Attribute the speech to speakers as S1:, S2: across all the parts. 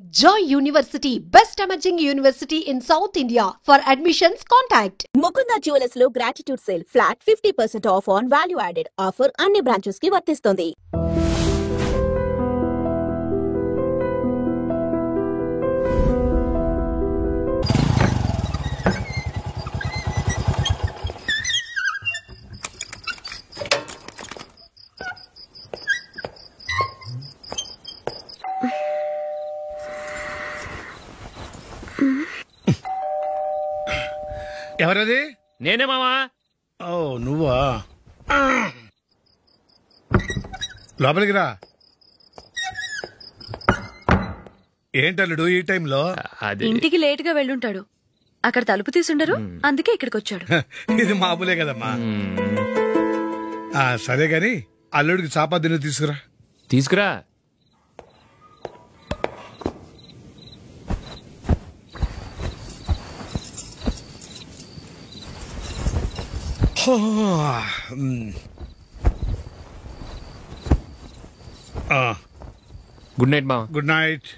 S1: Joy University, best emerging university in South India. For admissions, contact
S2: Mukunda Jewelers లో gratitude sale flat 50% of on value added offer అన్ని branches కి వర్తిస్తుంది.
S3: ఎవరది?
S4: నేనే మామా.
S3: ఓ నువ్వా? లోపలికి రా. ఏంటల్లుడు ఈ టైంలో?
S5: ఇంటికి లేట్ గా వెళ్ళుంటాడు. అక్కడ తలుపు తీసుండరు, అందుకే ఇక్కడికి వచ్చాడు.
S3: ఇది మామూలే కదమ్మా. సరే గాని అల్లుడికి చాపాదిని తీసుకురా.
S4: తీసుకురా. గుడ్ నైట్ మామ.
S3: Good night.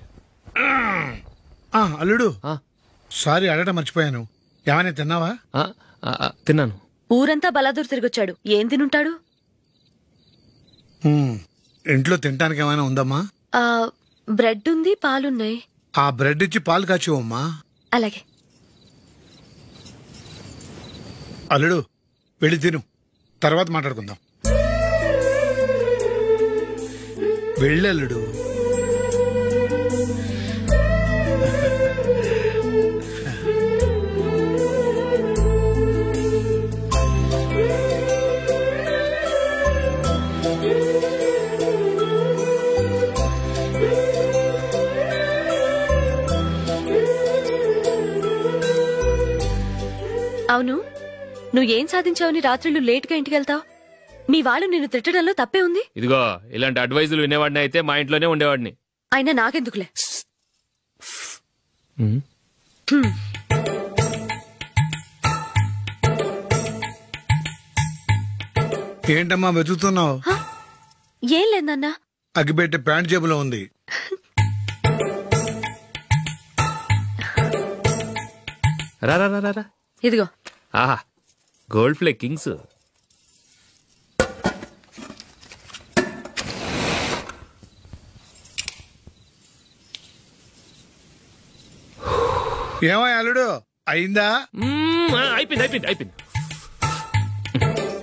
S3: అల్లుడు సారీ అడగటం మర్చిపోయాను. ఏమైనా తిన్నావా?
S4: తిన్నాను.
S5: ఊరంతా బలాదూర్ తిరిగొచ్చాడు, ఏం తినుంటాడు?
S3: ఇంట్లో తినడానికి ఏమైనా ఉందమ్మా?
S5: బ్రెడ్ ఉంది, పాలున్నాయి.
S3: ఆ బ్రెడ్ ఇచ్చి పాలు కాచివమ్మా.
S5: అలాగే.
S3: అల్లుడు వెళ్ళి తిను, తర్వాత మాట్లాడుకుందాం. వెళ్ళల్లుడు.
S5: అవును, నువ్వేం సాధించావని రాత్రులు లేట్ గా ఇంటికి వెళ్తావు? మీ వాళ్ళు నిన్ను తిట్టడంలో తప్పే ఉంది.
S4: ఇదిగో ఇలాంటి అడ్వైజులు వినేవాడిని అయితే మా ఇంట్లోనే ఉండేవాడిని.
S5: అయినా నాకెందుకులే.
S3: ఏంటమ్మా వెతుకుతున్నావు?
S5: ఏం లేదన్నా.
S3: అగ్గిపెట్టే ప్యాంట్ జేబులో ఉంది.
S4: రా రా రా రా.
S5: ఇదిగో.
S4: ఆహా, గోల్డ్ ప్లే కింగ్స్.
S3: ఏమో అల్లుడు అయిందా?
S4: అయిపోయింది అయిపోయింది అయిపోయింది.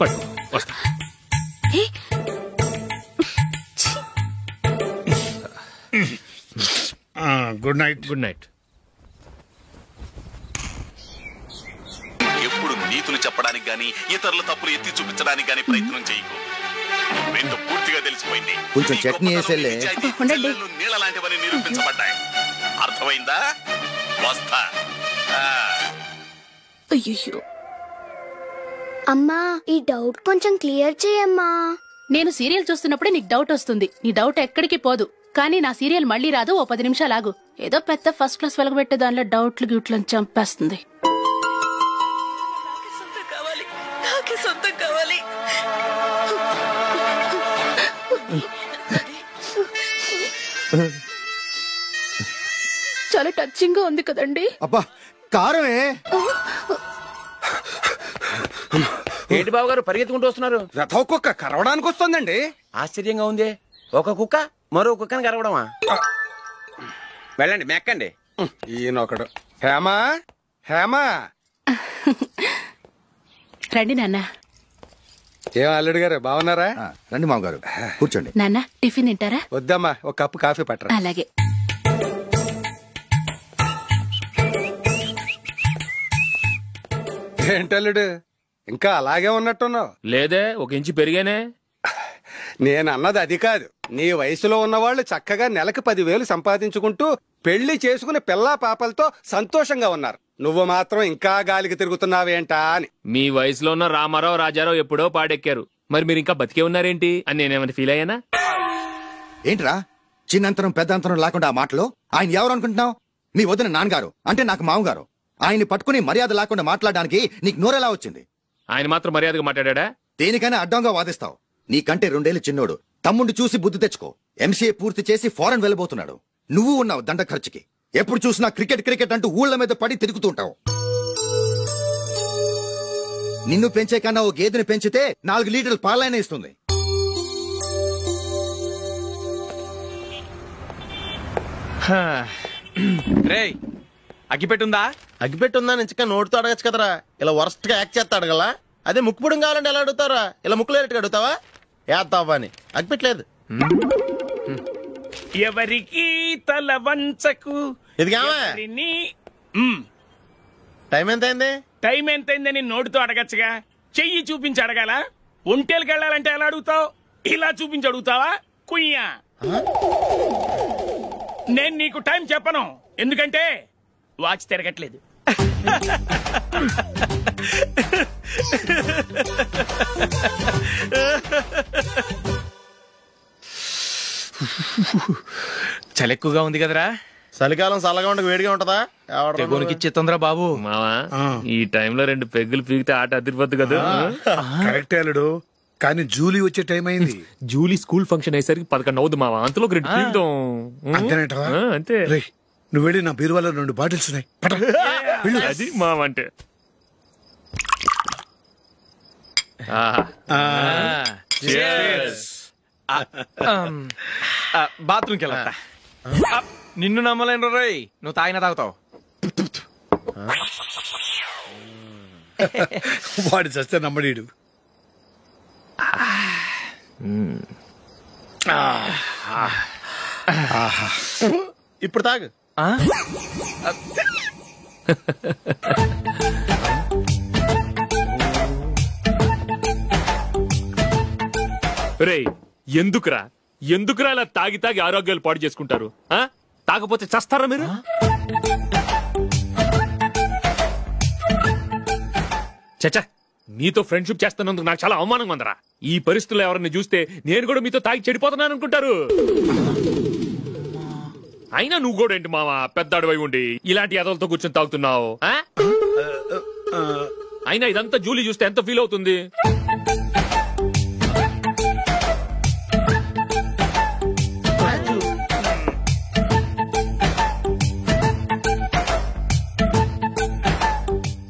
S4: పట్టు వస్తా.
S3: Good night.
S4: Good night.
S6: ఎప్పుడు నీతులు చెప్పడానికి గాని ఇతరుల తప్పులు ఎత్తి చూపించడానికి గాని ప్రయత్నం చేయకు. రెండు పూర్తిగా తెలిసిపోయింది.
S7: కొంచెం చట్నీ వేసేలే.
S6: నీళ్ళ లాంటివని నిరూపించబడ్డాయి. అర్థమైందా? వస్తా.
S8: అయ్యో అమ్మా, ఈ డౌట్ కొంచెం క్లియర్ చేయమ్మా.
S9: నేను సీరియల్ చూస్తున్నప్పుడే నీకు డౌట్ వస్తుంది. నీ డౌట్ ఎక్కడికి పోదు. కానీ నా సీరియల్ మళ్ళీ రాదు. ఓ 10 నిమిషాలు ఆగు. ఏదో పెద్ద ఫస్ట్ క్లాస్ వెలగబెట్టే దానిలో డౌట్లు గ్యూట్లను చంపేస్తుంది. చాలా టచింగ్ గా ఉంది కదండి.
S7: అబ్బా కారమే.
S10: ఏంటి బాబు గారు పరిగెత్తుకుంటూ వస్తున్నారు?
S7: రథం కుక్క కరవడానికి వస్తుందండి.
S10: ఆశ్చర్యంగా ఉంది. ఒక కుక్క మరో కుక్కని కరవడమా? వెళ్ళండి, మెక్కండి.
S7: ఈయనొకడు. హేమా హేమా.
S9: రండి నాన్న.
S7: ఏం అల్లుడు గారు బాగున్నారా? రండి మామగారు కూర్చోండి.
S9: నాన్న టిఫిన్ తింటారా?
S7: వద్దమ్మా, ఒక కప్పు కాఫీ పట్టరా.
S9: అలాగే.
S7: ఏంటల్లుడు ఇంకా అలాగే ఉన్నట్టున్నావు?
S4: లేదే, 1 ఇంచు పెరిగానే.
S7: నేనన్నది అది కాదు. నీ వయసులో ఉన్నవాళ్లు చక్కగా నెలకు 10,000 సంపాదించుకుంటూ పెళ్లి చేసుకుని పిల్లా పాపలతో సంతోషంగా ఉన్నారు. నువ్వు మాత్రం ఇంకా గాలికి తిరుగుతున్నావేంటా అని.
S4: మీ వయసులో ఉన్న రామారావు రాజారావు ఎప్పుడో పాడెక్కారు. మరి మీరు ఇంకా బతికే ఉన్నారేంటి అని నేనేమైనా ఫీల్ అయ్యానా?
S7: ఏంట్రా చిన్నంతరం పెద్దంతరం లేకుండా ఆ మాటలు? ఆయన ఎవరు అనుకుంటున్నావు? నీ వదిన నాన్నగారు, అంటే నాకు మామగారు. ఆయన్ని పట్టుకుని మర్యాద లేకుండా మాట్లాడడానికి నీకు నోరెలా వచ్చింది?
S4: ఆయన మాత్రం మర్యాదగా మాట్లాడా?
S7: దేనికైనా అడ్డంగా వాదిస్తావు. నీకంటే 2 ఏళ్లు చిన్నోడు. తమ్ముడు చూసి బుద్ధి తెచ్చుకో. ఎంసీఏ పూర్తి చేసి ఫారెన్ వెళ్ళబోతున్నాడు.
S11: నువ్వు ఉన్నావు దండ ఖర్చుకి. ఎప్పుడు చూసినా క్రికెట్ క్రికెట్ అంటూ ఊళ్ళ మీద పడి తిరుగుతుంటావు. నిన్ను పెంచే కన్నా ఓ గేదెని పెంచితే 4 లీటర్లు పాలైనా ఇస్తుంది.
S10: రేయ్, అగ్గిపెట్టుందా? అగ్గిపెట్టుందా నుంచి నోటితో అడగచ్చు కదరా. ఇలా వరస్ట్ గా యాక్ట్ చేస్తా అడగలా. అదే ముక్కుపుడం కావాలంటే ఎలా అడుగుతారా? ఇలా ముక్కులేటట్టు అడుగుతావా? ఏత్తావా అని. అగ్గిపెట్టలేదు.
S12: ఎవరికి తల వంచకు.
S10: ఇది టైం ఎంత అయింది?
S12: టైం ఎంతైందని నోటితో అడగచ్చుగా, చెయ్యి చూపించి అడగాల. ఒంటేలకు వెళ్ళాలంటే ఎలా అడుగుతావు? ఇలా చూపించి అడుగుతావా? కుయ్యా. నేను నీకు టైం చెప్పను, ఎందుకంటే వాచ్ తిరగట్లేదు.
S4: చలి ఎక్కువగా ఉంది కదరా.
S10: చలికాలం చల్లగా ఉండక వేడిగా ఉంటదా?
S4: తెగోనికి తొందర బాబు. మావా, ఈ టైంలో 2 పెగ్గులు పీకితే ఆట అదిరిపోద్దు కదా.
S3: కరెక్ట్ అల్లుడు, కానీ జూలీ వచ్చే టైం అయింది.
S4: జూలీ స్కూల్ ఫంక్షన్ అయ్యేసరికి 11 అవుతుంది మావా. అంతలో 2 పీకుతాం.
S3: అంతేనేటవా?
S4: అంతే.
S3: నువ్వు వెళ్ళి నా బీరువాలో 2 బాటిల్స్ ఉన్నాయి.
S4: అది మావా అంటే.
S13: బాత్రూమ్కి వెళ్ళా. నిన్ను నమ్మలేను రోయ్, నువ్వు తాగినా తాగుతావు.
S3: వాడు చస్తే నమ్మడీడు.
S10: ఇప్పుడు తాగు.
S4: రే, ఎందుకురా ఇలా తాగి తాగి ఆరోగ్యాలు పాడు చేసుకుంటారు? తాగపోతే చస్తారా మీరు? చచ్చా, మీతో ఫ్రెండ్షిప్ చేస్తున్నందుకు నాకు చాలా అవమానంగా ఉందరా. ఈ పరిస్థితుల్లో ఎవరిని చూస్తే నేను కూడా మీతో తాగి చెడిపోతున్నాను అనుకుంటారు. అయినా నువ్వు కూడా ఏంటి మావా, పెద్ద అడవై ఉండి ఇలాంటి ఎదలతో కూర్చొని తాగుతున్నావు? అయినా ఇదంతా జూలీ చూస్తే ఎంత ఫీల్ అవుతుంది?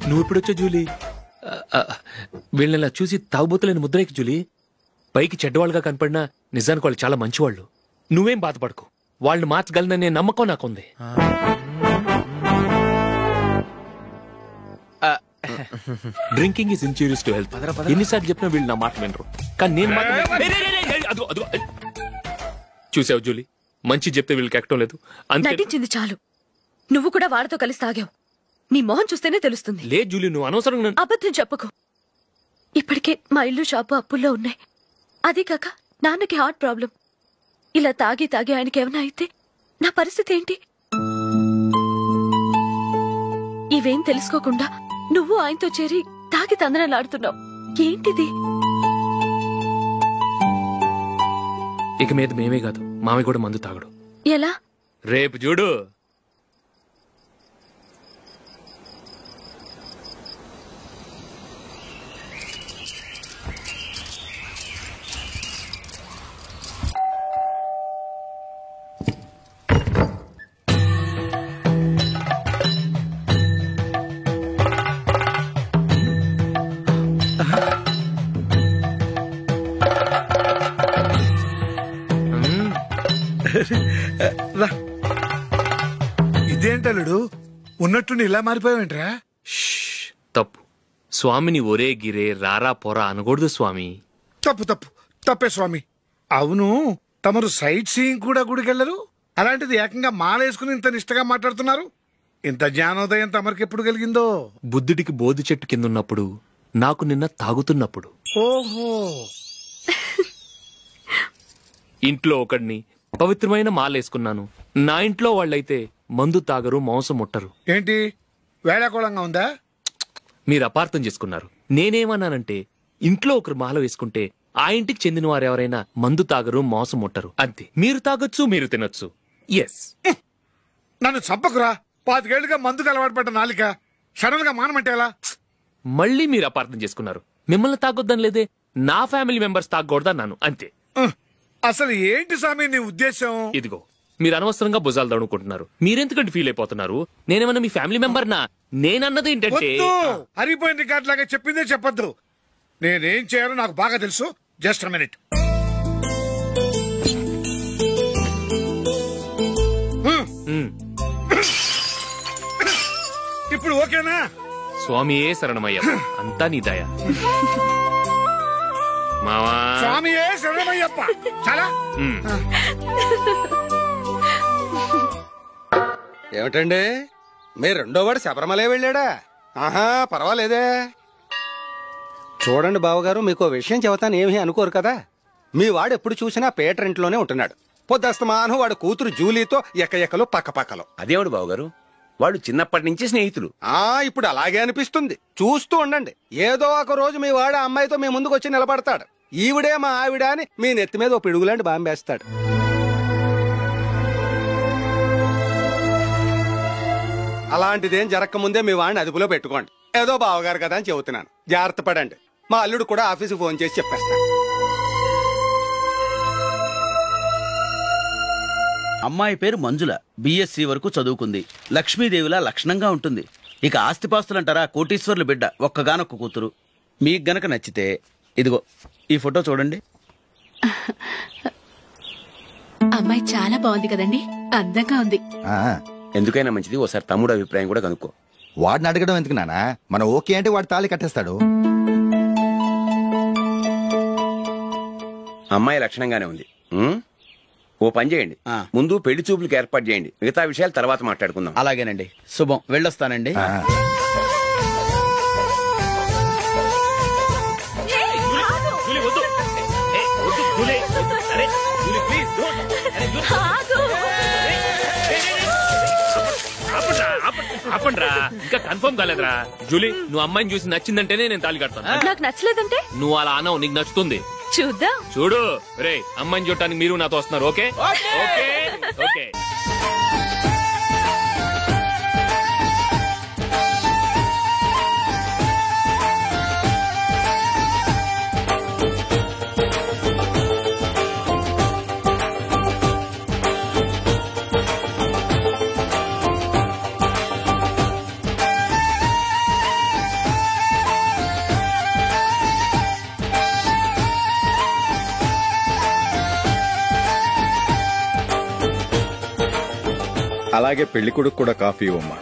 S4: నువ్వు ఇప్పుడొచ్చా జూలీ? వీళ్ళని చూసి తాగుబోతులేని ముద్రేకి జూలీ. పైకి చెడ్డవాళ్ళుగా కనపడినా నిజానికి వాళ్ళు చాలా మంచివాళ్ళు. నువ్వేం బాధపడకు, వాళ్ళని మార్చగలననే నమ్మకం నాకుంది. Drinking is injurious to health. ఎన్నిసార్లు చెప్పినా వీళ్ళు నా మాట వినరు. కానీ నేను చూసావు జూలీ, మంచి చెప్తే వీళ్ళకి ఎక్కడం లేదు.
S5: నటించింది చాలు. నువ్వు కూడా వాళ్ళతో కలిసి తాగావు. నీ మొహం చూస్తేనే తెలుస్తుంది.
S4: లే జూలీ, నువ్వు అనవసరంగా
S5: అబద్ధం చెప్పకు. ఇప్పటికే మా ఇల్లు షాపు అప్పుల్లో ఉన్నాయి. అదే కాక నాన్నకి హార్ట్ ప్రాబ్లం. ఇలా తాగి తాగి ఆయనకి ఏమైనా అయితే నా పరిస్థితి ఏంటి? ఇవేం తెలుసుకోకుండా నువ్వు ఆయనతో చేరి తాగి తందనలాడుతున్నావు. ఏంటిది?
S4: ఇక మీద మేమే కాదు, మామి కూడా మందు తాగడు.
S5: ఎలా?
S4: రేపు చూడు.
S3: ఇదేంటలుడు, ఉన్నట్టుండి ఇలా మారిపోయావేంట్రా?
S4: తప్పు స్వామిని ఒరే గిరే రారా పోరా అనకూడదు స్వామి.
S3: తప్పే స్వామి. అవును, తమరు సైట్ సీయింగ్ కూడా గుడికెళ్లరు, అలాంటిది ఏకంగా మాలేసుకుని ఇంత నిష్టగా మాట్లాడుతున్నారు. ఇంత జ్ఞానోదయం తమరికి ఎప్పుడు కలిగిందో?
S4: బుద్ధుడికి బోధి చెట్టు కింద ఉన్నప్పుడు, నాకు నిన్న తాగుతున్నప్పుడు.
S3: ఓహో.
S4: ఇంట్లో ఒకడిని పవిత్రమైన మాలేసుకున్నాను. నా ఇంట్లో వాళ్ళైతే మందు తాగరు, మాంసం ముట్టరు.
S3: ఏంటి వేళాకోళంగా ఉందా?
S4: మీరు అపార్థం చేసుకున్నారు. నేనేమన్నానంటే, ఇంట్లో ఒకరు మాల వేసుకుంటే ఆ ఇంటికి చెందిన వారు ఎవరైనా మందు తాగరు, మాంసం ముట్టరు, అంతే. మీరు తాగొచ్చు, మీరు తినొచ్చు. ఎస్.
S3: నన్ను చంపకురా. 5 ఏళ్లుగా మందుకు అలవాటు పడ్డ నాలిక సడన్ గా మానమంటే ఎలా?
S4: మళ్ళీ మీరు అపార్థం చేసుకున్నారు. మిమ్మల్ని తాగొద్దని లేదే, నా ఫ్యామిలీ మెంబర్స్ తాగకూడదన్నాను, అంతే.
S3: అసలు ఏంటి స్వామి నీ ఉద్దేశం?
S4: ఇదిగో, మీరు అనవసరంగా భుజాలు దడుకుంటున్నారు. మీరెందుకంటే ఫీల్ అయిపోతున్నారు? నేనేమన్నా మీ ఫ్యామిలీ మెంబర్ నా? నేనన్నది ఏంటంటే
S3: హరిపోయిన రికార్డ్ లాగా చెప్పిందే చెప్పొద్దు. నేనేం చేయాలో నాకు బాగా తెలుసు. Just a minute. ఇప్పుడు ఓకేనా?
S4: స్వామియే శరణమయ్య, అంతా నీ దయ. మావా
S3: స్వామియే శరణమయ్యప్ప. చాలా
S7: ఏమిటండి మీ రెండోవాడు శబరిమలే వెళ్ళాడా? ఆహా, పర్వాలేదే. చూడండి బావగారు, మీకు విషయం చెబుతాను, ఏమీ అనుకోరు కదా. మీ వాడు ఎప్పుడు చూసినా పేటర్ ఇంట్లోనే ఉంటున్నాడు. పొద్దస్తమానం వాడు కూతురు జూలీతో ఎక్కలు పక్కపక్కలో.
S14: అదేవాడు బావగారు, వాడు చిన్నప్పటి నుంచి స్నేహితులు.
S7: ఇప్పుడు అలాగే అనిపిస్తుంది. చూస్తూ ఉండండి, ఏదో ఒక రోజు మీ వాడు అమ్మాయితో మీ ముందుకు వచ్చి నిలబడతాడు. ఈవిడే మా ఆవిడ అని మీ నెత్తి మీద ఓ పిడుగులాంటి బాంబేస్తాడు. అలాంటిదేం జరగకముందే మీ వాడిని అదుపులో పెట్టుకోండి. ఏదో బావగారు కదా అని చెబుతున్నాను, జాగ్రత్త పడండి. మా అల్లుడు కూడా ఆఫీసుకు ఫోన్ చేసి చెప్పేస్తాను.
S15: అమ్మాయి పేరు మంజుల, బిఎస్సి వరకు చదువుకుంది. లక్ష్మీదేవిలా లక్షణంగా ఉంటుంది. ఇక ఆస్తిపాస్తులంటారా, కోటీశ్వర్లు బిడ్డ, ఒక్కగానొక్క కూతురు. మీకు గనక నచ్చితే ఇదిగో ఈ ఫోటో చూడండి.
S9: అమ్మాయి చాలా బాగుంది కదండి, అందంగా ఉంది.
S14: ఎందుకైనా మంచిది ఓసారి తమ్ముడు అభిప్రాయం కూడా కనుక్కో.
S11: వాడిని అడగడం ఎందుకు నానా? మనం ఓకే అంటే వాడు తాళి కట్టేస్తాడు.
S14: అమ్మాయి లక్షణంగానే ఉంది. ఓ పని చేయండి, ముందు పెళ్లి చూపులకు ఏర్పాటు చేయండి. మిగతా విషయాలు తర్వాత మాట్లాడుకుందాం.
S15: అలాగేనండి. శుభం, వెళ్ళొస్తానండి.
S4: ఆపండ్రా, ఇంకా కన్ఫర్మ్ కాలేదురా. జూలీ, నువ్వు అమ్మాయిని చూసి నచ్చిందంటేనే నేను తాళి కడతాను.
S5: నాకు నచ్చలేదంటే
S4: నువ్వు అలా అనవు, నీకు నచ్చుతుంది.
S5: చూద్దాం.
S4: చూడు రే, అమ్మాయిని చూడటానికి మీరు నాతో వస్తున్నారు. Okay okay okay.
S16: అలాగే పెళ్లి కొడుకు కూడా కాఫీ ఇవ్వమ్మా.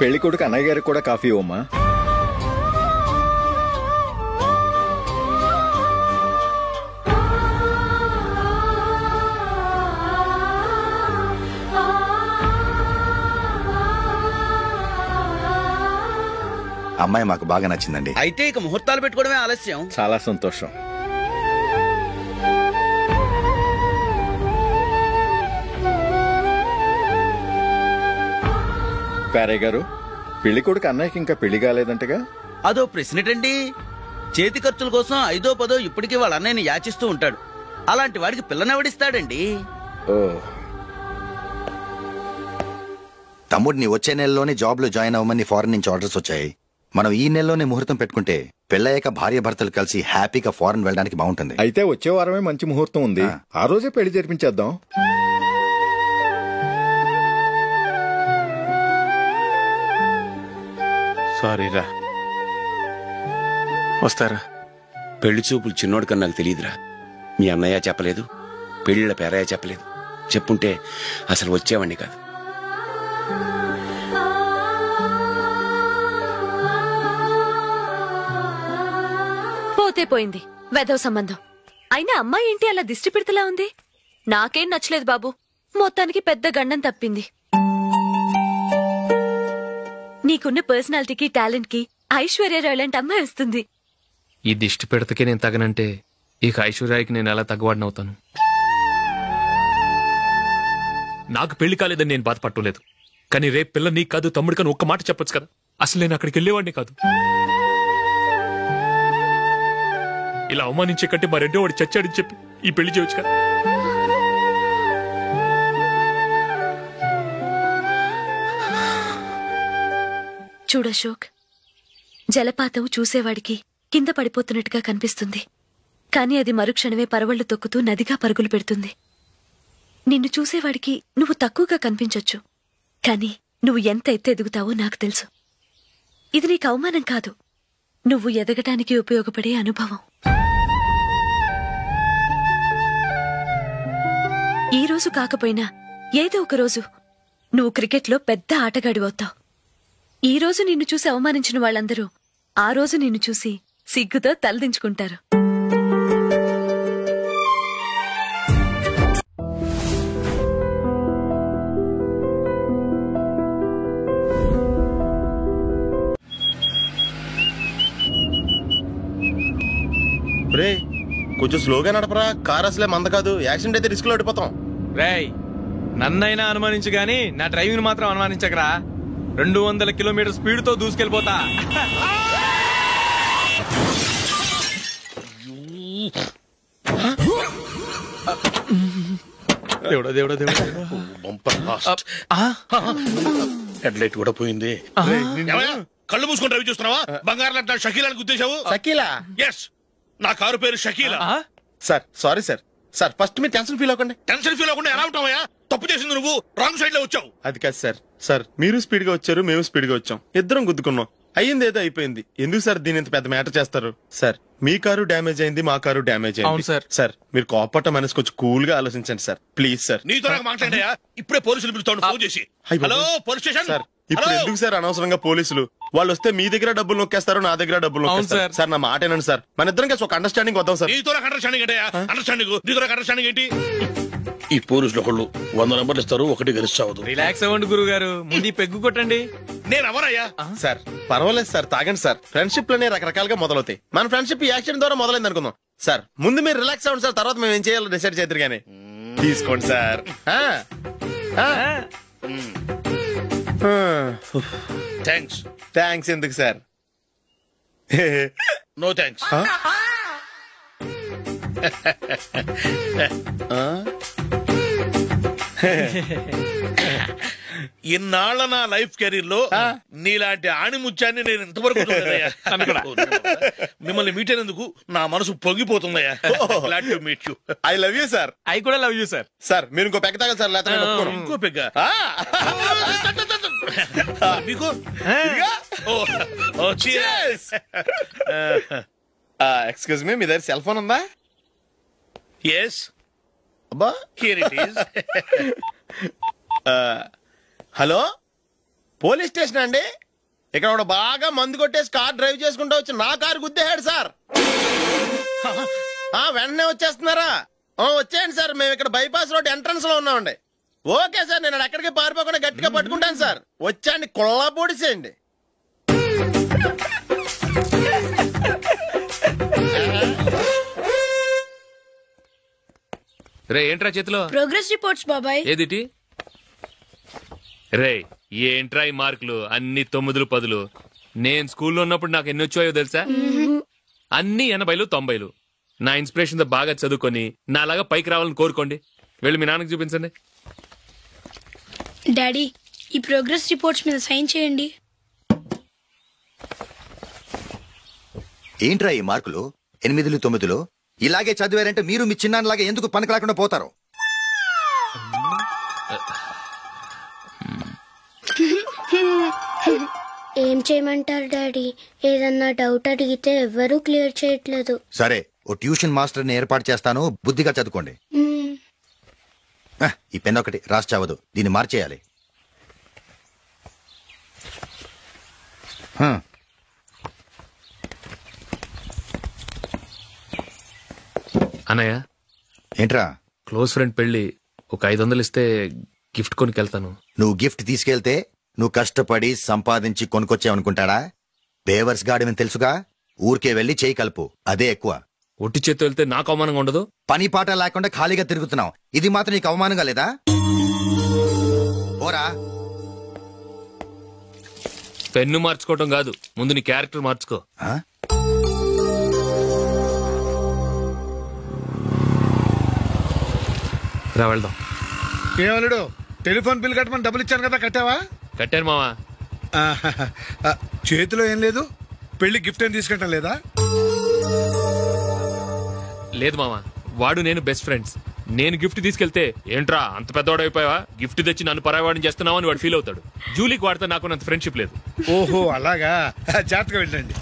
S16: పెళ్లి కొడుకు అన్నయ్య గారికి కూడా కాఫీ ఇవ్వమ్మా.
S11: అమ్మాయి మాకు బాగా నచ్చిందండి.
S15: అయితే ఇక ముహూర్తాలు పెట్టుకోవడమే ఆలస్యం.
S16: చాలా సంతోషం. పేరయ్య గారు, పెళ్లి కొడుకు అన్నయ్యకి ఇంకా పెళ్లి కాలేదంటగా?
S15: అదో ప్రశ్నటండి. చేతి ఖర్చుల కోసం 5ో 10 ఇప్పటికీ వాళ్ళ అన్నయ్యని యాచిస్తూ ఉంటాడు. అలాంటి వాడికి పిల్లనెవడిస్తాడండి?
S11: తమ్ముడిని వచ్చే నెలలోనే జాబ్ లో జాయిన్ అవ్వమని ఫారెన్ నుంచి ఆర్డర్స్ వచ్చాయి. మనం ఈ నెలలోనే ముహూర్తం పెట్టుకుంటే పెళ్ళయ్యాక భార్య భర్తలు కలిసి హ్యాపీగా ఫారెన్ వెళ్ళడానికి బాగుంటుంది.
S16: అయితే వచ్చే వారమే మంచి ముహూర్తం ఉంది, ఆ రోజే పెళ్లి జరిపించేద్దాం.
S14: సారీరా, వస్తారా? పెళ్లి చూపులు చిన్నోడు కన్నా నాకు తెలియదురా. మీ అన్నయ్య చెప్పలేదు, పెళ్లిళ్ళ పేరయ్య చెప్పలేదు. చెప్పుంటే అసలు వచ్చేవాడిని కాదు.
S5: పోతే పోయింది వెధవ సంబంధం. అయినా అమ్మాయి ఏంటి అలా దిష్టి పెడతలా ఉంది? నాకేం నచ్చలేదు బాబు. మొత్తానికి పెద్ద గండం తప్పింది. నీకున్న పర్సనాలిటీకి టాలెంట్ కి ఐశ్వర్యరావు లాంటి అమ్మాయి వస్తుంది.
S4: ఈ దిష్టి పెడతకే నేను తగనంటే ఇక ఐశ్వర్యాకి నేను ఎలా తగ్గవాడినవుతాను? నాకు పెళ్లి కాలేదని నేను బాధపట్టలేదు, కానీ రేపు పిల్ల నీకు కాదు తమ్ముడు కానీ ఒక్క మాట చెప్పొచ్చు కదా. అసలు నేను అక్కడికి వెళ్ళేవాడిని కాదు. ఇలా అవమానించే కంటే మా రెండో వాడు చచ్చాడని చెప్పి ఈ పెళ్లి చేయొచ్చు కదా.
S5: చూడశోక్, జలపాతం చూసేవాడికి కింద పడిపోతున్నట్టుగా కనిపిస్తుంది, కానీ అది మరుక్షణమే పరవళ్లు తొక్కుతూ నదిగా పరుగులు పెడుతుంది. నిన్ను చూసేవాడికి నువ్వు తక్కువగా కనిపించొచ్చు, కానీ నువ్వు ఎంత ఎత్తు ఎదుగుతావో నాకు తెలుసు. ఇది నీకు అవమానం కాదు, నువ్వు ఎదగటానికి ఉపయోగపడే అనుభవం. ఈ రోజు కాకపోయినా ఏదో ఒక రోజు నువ్వు క్రికెట్లో పెద్ద ఆటగాడివవుతావు. ఈ రోజు నిన్ను చూసి అవమానించిన వాళ్ళందరూ ఆ రోజు నిన్ను చూసి సిగ్గుతో తలదించుకుంటారు.
S10: రే కొంచెం స్లోగా నడపరా, కార్ అసలే మంద కాదు, యాక్సిడెంట్ అయితే రిస్క్ లో ఓడిపోతాం.
S13: రేయ్, నన్నైనా అనుమానించు గాని నా డ్రైవింగ్ మాత్రం అనుమానించకరా. 200 కిలోమీటర్ స్పీడ్ తో దూసుకెళ్ళిపోతా. దేవుడా దేవుడా దేవుడా,
S17: హెడ్ లైట్ కూడా పోయింది. కళ్ళు మూసుకొని రవి చూస్తున్నావా? బంగారం లాంటి షకీలాని గుర్తించావు?
S10: షకీలా?
S17: ఎస్, నా కారు పేరు Shakeela.
S10: Sir sorry sir. Sir first మీరు టెన్షన్ ఫీల్ అవ్వకండి.
S17: టెన్షన్ ఫీల్ అవ్వకుండా ఎలా ఉంటావా? తప్పు చేసింది నువ్వు, రాంగ్ సైడ్ లో వచ్చావు.
S10: అది కాదు సార్. సార్ మీరు స్పీడ్ గా వచ్చారు, మేము స్పీడ్ గా వచ్చాం, ఇద్దరం గుద్దుకున్నాం. అయ్యింది ఏదో అయిపోయింది, ఎందుకు సార్ దీని ఇంత పెద్ద మ్యాటర్ చేస్తారు? సార్ మీ కారు డ్యామేజ్ అయింది, మా కారు డ్యామేజ్ అయింది. సార్ సార్ మీరు కోపట్ట మనసు కొంచెం కూల్ గా ఆలోచించండి సార్, ప్లీజ్ సార్.
S17: నీతో నాకు మాట్లాడాయా? ఇప్పుడే పోలీసులు పిలుస్తాను, ఫోన్ చేసి. Hello police station.
S10: సార్ ఇప్పుడు ఎందుకు సార్ అనవసరంగా పోలీసులు? వాళ్ళు వస్తే మీ దగ్గర డబ్బులు నొక్కేస్తారు, నా దగ్గర డబ్బులు నొక్కేస్తారు. సార్ నా మాట ఏనండి సార్, మన ఇద్దరం కలిసి ఒక అండర్స్టాండింగ్ వద్దాం సార్.
S17: నీతో నాకు అండర్స్టాండింగ్ అంటే అండర్స్టాండింగ్, నీతో నాకు అండర్స్టాండింగ్ ఏంటి? ఈ పోలీసులు ఒకళ్ళు 100 నెంబర్లు ఇస్తారు, ఒకటి గెలిచావదు.
S13: రిలాక్స్ అవ్వండి గురువు గారు, ముందు పెగ్గు కొట్టండి.
S17: నేను ఎవరయ్యా?
S10: సార్ పర్వాలేదు సార్, తాగండి సార్. ఫ్రెండ్షిప్ లోనే రకరకాలుగా మొదలవుతాయి, మన ఫ్రెండ్షిప్ ఈ యాక్సిడెంట్ ద్వారా మొదలైంది అనుకుందాం. సార్ ముందు మీరు రిలాక్స్ అవ్వండి సార్, తర్వాత మేము ఏం చేయాలో డిసైడ్ చేద్దరు గానీ. తీసుకోండి సార్.
S17: థ్యాంక్స్.
S10: థ్యాంక్స్ ఎందుకు సార్?
S17: No thanks. ఇన్నాళ్ళ నా లైఫ్ కెరీర్ లో నీలాంటి ఆణిముత్యాన్ని నేను ఇంతవరకు చూడలేదయ్యా. మిమ్మల్ని మీట్ అయినందుకు నా మనసు పొంగిపోతుందయ్యా. Glad to meet you.
S10: I love you sir.
S13: I కూడా లవ్ యూ సార్.
S10: సార్ మీరు ఇంకో పెగ్గ తాగాలి సార్, లేకపోతే
S17: ఇంకో పెగ్గ మీకు.
S10: ఎక్స్క్యూజ్ మీ, మీ దగ్గర సెల్ ఫోన్ ఉందా?
S17: ఎస్.
S10: అబ్బా
S17: here it is.
S10: Hello police station అండి. ఇక్కడ ఒక బాగా మందు కొట్టేసి కార్ డ్రైవ్ చేసుకుంటూ వచ్చి నా కారు గుద్దేశాడు సార్. వెంటనే వచ్చేస్తున్నారా? వచ్చేయండి సార్, మేము ఇక్కడ బైపాస్ రోడ్ ఎంట్రన్స్ లో ఉన్నామండి. ఓకే సార్, నేను ఎక్కడికి పారిపోకుండా గట్టిగా పట్టుకుంటాను సార్. వచ్చాండి, కుళ్ళా పొడిసేయండి.
S4: రే ఏంట్రా చేతిలో?
S8: ప్రోగ్రెస్ రిపోర్ట్స్ బాబాయ్.
S4: ఏదిటి? రే ఏంట్రా ఈ మార్కులు అన్ని 9, 10? నేను స్కూల్లో ఉన్నప్పుడు నాకు ఎన్ని వచ్చాయో తెలుసా? అన్ని 80, 90. నా ఇన్స్పిరేషన్ తో బాగా చదువుకొని నాలాగా పైకి రావాలని కోరుకోండి. వెళ్ళి మీ నాన్నకి చూపించండి.
S8: డాడీ ఈ ప్రోగ్రెస్ రిపోర్ట్స్ మీద సైన్ చేయండి.
S11: ఏంట్రా ఈ మార్కులు 8, 9? ఇలాగే చదివారంటే మీరు మీ చిన్నాన్నలాగా ఎందుకు పనికిలాకుండా పోతారు?
S8: ఏం చేయమంటారు డాడీ? ఏదన్నా డౌట్ అడిగితే ఎవ్వరూ క్లియర్ చేయట్లేదు.
S11: సరే, ఓ ట్యూషన్ మాస్టర్ని ఏర్పాటు చేస్తాను, బుద్ధిగా చదువుకోండి. ఈ పెన్ ఒకటి రాసి చావదు, దీన్ని మార్చేయాలి.
S4: అన్నయ్య
S11: ఏంట్రా?
S4: క్లోజ్ ఫ్రెండ్ పెళ్లి, ఒక 500 ఇస్తే గిఫ్ట్ కొనుకెళ్తాను.
S11: నువ్వు గిఫ్ట్ తీసుకెళ్తే నువ్వు కష్టపడి సంపాదించి కొనుక్కొచ్చావనుకుంటాడా? బేవర్స్ గాడమని తెలుసుగా. ఊరికే వెళ్లి చేయి కలుపు, అదే ఎక్కువ.
S4: ఒట్టి చేత్తో వెళ్తే నాకు అవమానంగా ఉండదు?
S11: పని పాట లేకుండా ఖాళీగా తిరుగుతున్నావు, ఇది మాత్రం నీకు అవమానంగా లేదా? పోరా.
S4: పెన్ను మార్చుకోవటం కాదు, ముందు నీ క్యారెక్టర్ మార్చుకో. రా వెళ్దాం.
S3: ఏమలుడు, టెలిఫోన్ బిల్ కట్టమని డబ్బులు ఇచ్చాను కదా, కట్టావా?
S4: కట్టాను మావా.
S3: చేతిలో ఏం లేదు, పెళ్లి గిఫ్ట్ ఏం తీసుకుంటాం లేదా?
S4: లేదు మావా, వాడు నేను బెస్ట్ ఫ్రెండ్స్. నేను గిఫ్ట్ తీసుకెళ్తే ఏంట్రా అంత పెద్దవాడు అయిపోయావా, గిఫ్ట్ తెచ్చి నన్ను పరాయవాడిని చేస్తున్నావు అని వాడు ఫీల్ అవుతాడు. జూలీకి వాడితే నాకు అంత ఫ్రెండ్షిప్ లేదు.
S3: ఓహో అలాగా, జాగ్రత్తగా వెళ్ళండి.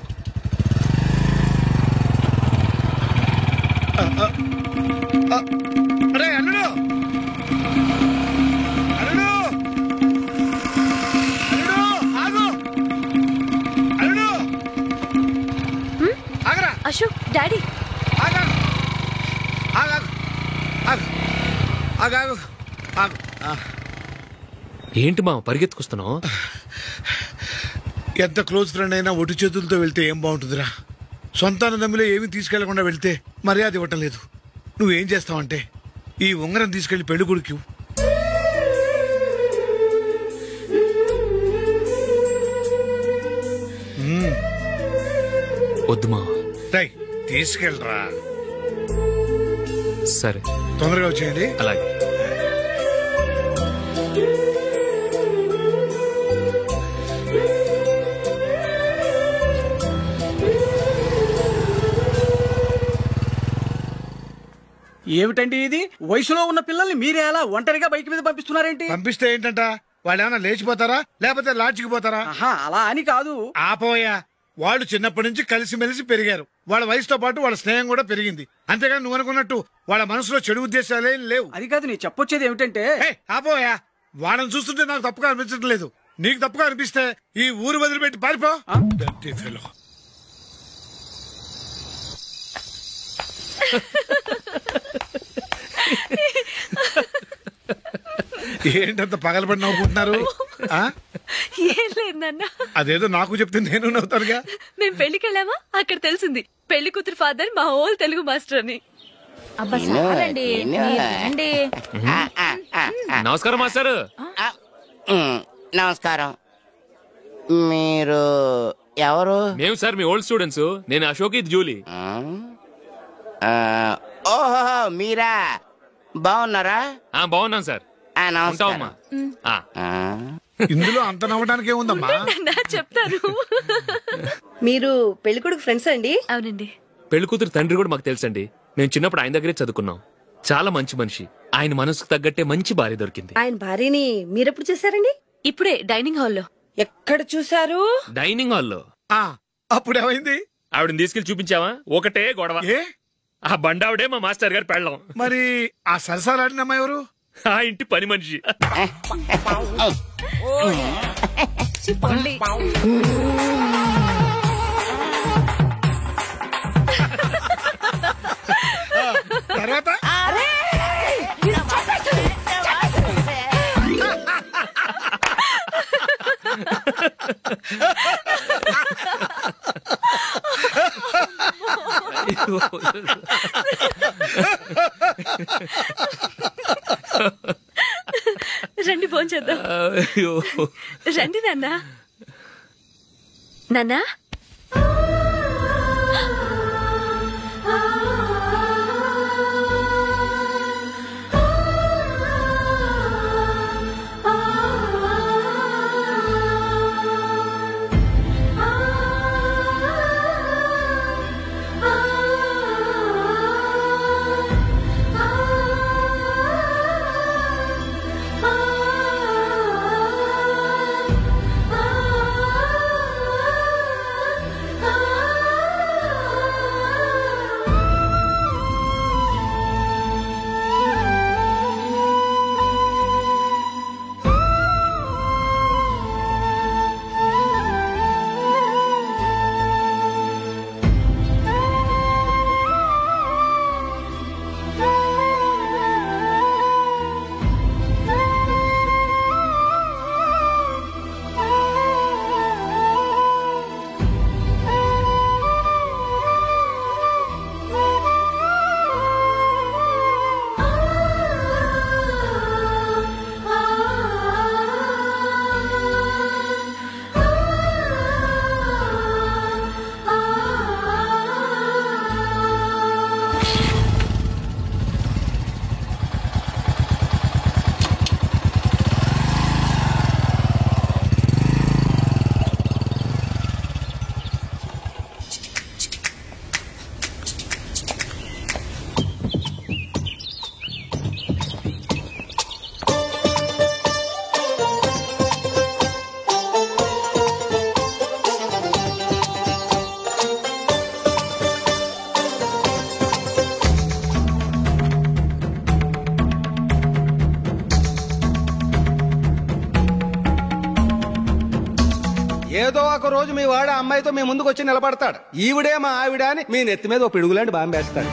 S3: అరే అల్లుడు, అల్లుడు, అల్లుడు, ఆగు, అల్లుడు, ఆగరా.
S5: అశోక్, డాడీ,
S3: ఆగు, ఆగు, ఆగు, ఆగు, ఆగు.
S4: ఏంటి మా పరిగెత్తుకొస్తున్నావు?
S3: ఎంత క్లోజ్ ఫ్రెండ్ అయినా ఒటి చేతులతో వెళ్తే ఏం బాగుంటుందిరా. సొంతాన దమ్మిలో ఏమీ తీసుకెళ్లకుండా వెళ్తే మర్యాద ఇవ్వటం లేదు. నువ్వేం చేస్తావంటే ఈ ఉంగరం తీసుకెళ్లి పెళ్లి కొడుకు
S4: వద్దు మా.
S3: తీసుకెళ్ళరా.
S4: సరే,
S3: తొందరగా వచ్చేయండి.
S4: అలాగే.
S18: ఏమిటండి ఇది? వయసులో ఉన్న పిల్లల్ని మీరే అలా ఒంటరిగా బైక్ మీద పంపిస్తున్నారేంటి?
S3: పంపిస్తే ఏంటంట, వాళ్ళు ఏమైనా లేచిపోతారా లేకపోతే లాడ్జికి పోతారా?
S18: అలా అని కాదు.
S3: ఆపోయా, వాళ్ళు చిన్నప్పటి నుంచి కలిసిమెలిసి పెరిగారు. వాళ్ళ వయసుతో పాటు వాళ్ళ స్నేహం కూడా పెరిగింది. అంతేగాని నువ్వు అనుకున్నట్టు వాళ్ళ మనసులో చెడు ఉద్దేశాలేం లేవు.
S18: అది కాదు, నేను చెప్పొచ్చేది ఏమిటంటే,
S3: ఆపోయా, వాళ్ళని చూస్తుంటే నాకు తప్పుగా అనిపించడం లేదు. నీకు తప్పుగా అనిపిస్తే ఈ ఊరు వదిలిపెట్టి పారిపో. ఏంటంత పగలబడి నవ్వుకుంటున్నారు?
S5: ఏం లేదు నాన్న.
S3: అదేదో నాకు చెప్తే నేను నవ్వుతానుగా.
S5: మేము పెళ్లికి వెళ్ళామా, అక్కడ తెలిసింది పెళ్లి కూతురు ఫాదర్ మా హోల్ తెలుగు మాస్టర్ అని.
S4: నమస్కారం మాస్టర్.
S19: నమస్కారం. మీరు ఎవరు?
S4: మేము సార్ మీ ఓల్డ్ స్టూడెంట్స్. నేను అశోక్, ఇది జూలీ.
S19: ఓహో మీరా, బాగున్నారా?
S4: బాగున్నాను సార్.
S19: నమస్కారం.
S3: ఇందులో అంత నవ్వడానికి ఏముందమ్మా?
S5: చెప్తాను.
S20: మీరు పెళ్లి కొడుకు ఫ్రెండ్స్ అండి?
S5: అవునండి.
S4: పెళ్లి కూతురు తండ్రి కూడా మాకు తెలుసండి. మేము చిన్నప్పుడు ఆయన దగ్గరే చదువుకున్నాం. చాలా మంచి మనిషి. ఆయన మనసుకు తగ్గట్టే మంచి భార్య దొరికింది.
S20: ఆయన భార్యని మీరెప్పుడు చూసారండి?
S5: ఇప్పుడే డైనింగ్ హాల్లో.
S20: ఎక్కడ చూసారు?
S4: డైనింగ్ హాల్లో.
S3: అప్పుడు ఏమైంది?
S4: ఆవిడని తీసుకెళ్లి చూపించావా? ఒకటే గొడవ. ఆ బండావిడే మా మాస్టర్ గారు పెళ్ళం.
S3: మరి ఆ సరసాలాడిన అమ్మాయి ఎవరు?
S4: ఆ ఇంటి పని మనిషి.
S3: తర్వాత
S5: రండి భోంచేద్దాం. రండి నాన్న. నాన్నా,
S7: ఏదో ఒక రోజు మీ వాడు అమ్మాయితో మీ ముందుకు వచ్చి నిలబడతాడు. ఈవిడే మా ఆవిడ అని మీ నెత్తి మీద ఓ పిడుగులాంటి బాంబేస్తాడు.